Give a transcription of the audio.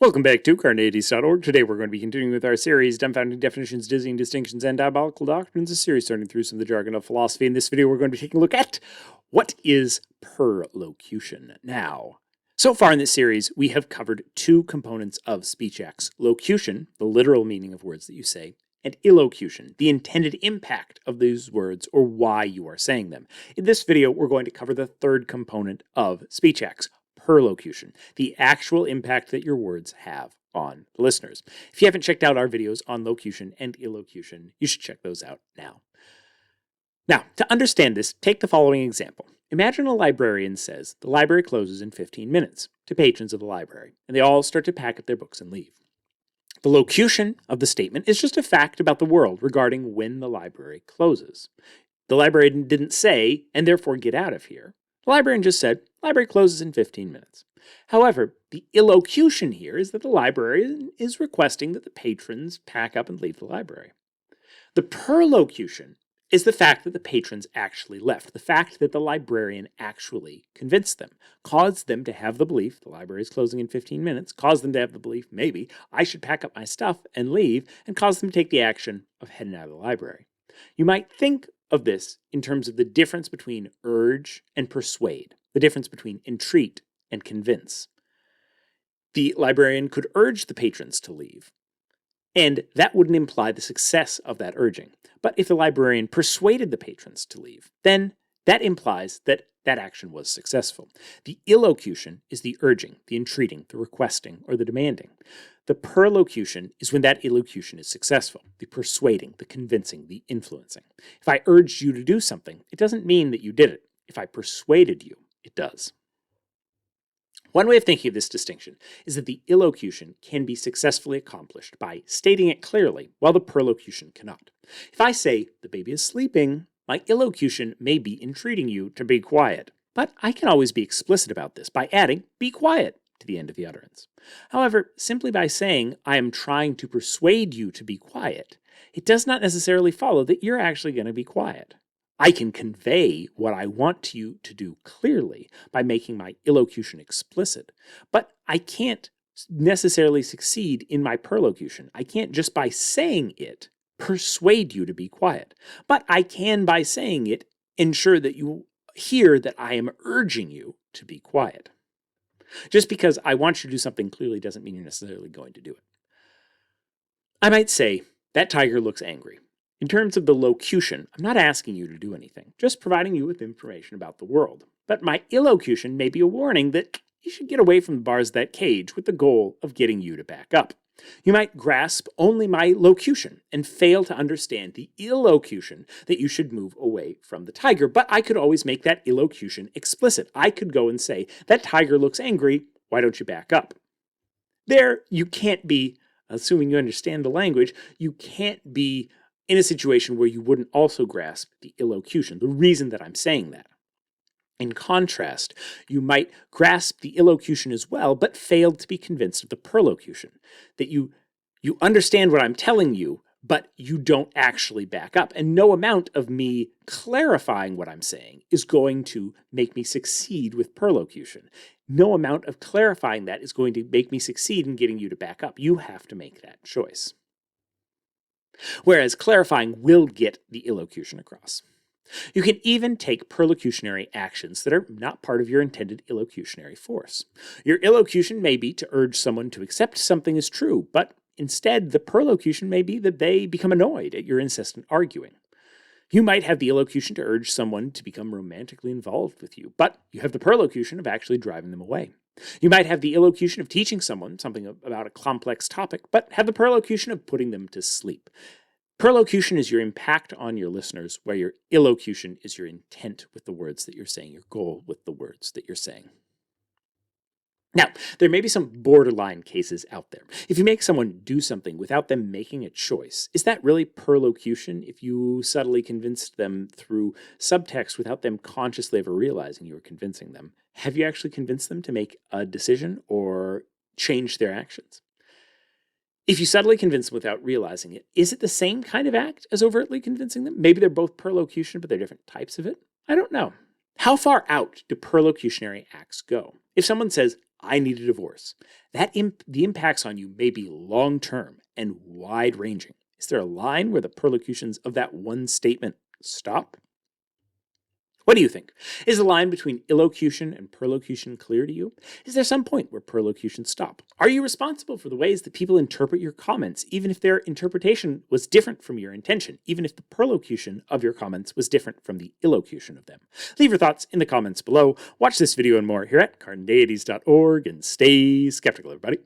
Welcome back to Carneades.org. Today we're going to be continuing with our series, Dumbfounding Definitions, Dizzying Distinctions, and Diabolical Doctrines, a series starting through some of the jargon of philosophy. In this video, we're going to be taking a look at what is perlocution. Now, so far in this series, we have covered two components of speech acts: locution, the literal meaning of words that you say, and illocution, the intended impact of these words or why you are saying them. In this video, we're going to cover the third component of speech acts, perlocution, the actual impact that your words have on the listeners. If you haven't checked out our videos on locution and illocution, you should check those out now. Now, to understand this, take the following example. Imagine a librarian says, "The library closes in 15 minutes," to patrons of the library, and they all start to pack up their books and leave. The locution of the statement is just a fact about the world regarding when the library closes. The librarian didn't say, "and therefore get out of here." The librarian just said, "Library closes in 15 minutes. However, the illocution here is that the librarian is requesting that the patrons pack up and leave the library. The perlocution is the fact that the patrons actually left, the fact that the librarian actually convinced them, caused them to have the belief the library is closing in 15 minutes, caused them to have the belief maybe I should pack up my stuff and leave, and caused them to take the action of heading out of the library. You might think of this in terms of the difference between urge and persuade, the difference between entreat and convince. The librarian could urge the patrons to leave, and that wouldn't imply the success of that urging. But if the librarian persuaded the patrons to leave, then that implies that that action was successful. The illocution is the urging, the entreating, the requesting, or the demanding. The perlocution is when that illocution is successful, the persuading, the convincing, the influencing. If I urged you to do something, it doesn't mean that you did it. If I persuaded you, it does. One way of thinking of this distinction is that the illocution can be successfully accomplished by stating it clearly, while the perlocution cannot. If I say, "The baby is sleeping," my illocution may be entreating you to be quiet, but I can always be explicit about this by adding "be quiet" to the end of the utterance. However, simply by saying I am trying to persuade you to be quiet, it does not necessarily follow that you're actually going to be quiet. I can convey what I want you to do clearly by making my illocution explicit, but I can't necessarily succeed in my perlocution. I can't just by saying it persuade you to be quiet, but I can by saying it ensure that you hear that I am urging you to be quiet. Just because I want you to do something clearly doesn't mean you're necessarily going to do it. I might say, "That tiger looks angry." In terms of the locution, I'm not asking you to do anything, just providing you with information about the world. But my illocution may be a warning that you should get away from the bars of that cage with the goal of getting you to back up. You might grasp only my locution and fail to understand the illocution that you should move away from the tiger, but I could always make that illocution explicit. I could go and say, "That tiger looks angry, why don't you back up?" There, you can't be, assuming you understand the language, you can't be in a situation where you wouldn't also grasp the illocution, the reason that I'm saying that. In contrast, you might grasp the illocution as well, but fail to be convinced of the perlocution, that you understand what I'm telling you, but you don't actually back up. And no amount of me clarifying what I'm saying is going to make me succeed with perlocution. No amount of clarifying that is going to make me succeed in getting you to back up. You have to make that choice. Whereas clarifying will get the illocution across. You can even take perlocutionary actions that are not part of your intended illocutionary force. Your illocution may be to urge someone to accept something as true, but instead the perlocution may be that they become annoyed at your incessant arguing. You might have the illocution to urge someone to become romantically involved with you, but you have the perlocution of actually driving them away. You might have the illocution of teaching someone something about a complex topic, but have the perlocution of putting them to sleep. Perlocution is your impact on your listeners, where your illocution is your intent with the words that you're saying, your goal with the words that you're saying. Now, there may be some borderline cases out there. If you make someone do something without them making a choice, is that really perlocution? If you subtly convinced them through subtext without them consciously ever realizing you were convincing them, have you actually convinced them to make a decision or change their actions? If you subtly convince them without realizing it, is it the same kind of act as overtly convincing them? Maybe they're both perlocution, but they're different types of it? I don't know. How far out do perlocutionary acts go? If someone says, I need a divorce. The impacts on you may be long-term and wide-ranging. Is there a line where the perlocutions of that one statement stop? What do you think? Is the line between illocution and perlocution clear to you? Is there some point where perlocutions stop? Are you responsible for the ways that people interpret your comments, even if their interpretation was different from your intention, even if the perlocution of your comments was different from the illocution of them? Leave your thoughts in the comments below. Watch this video and more here at Carneades.org, and stay skeptical, everybody.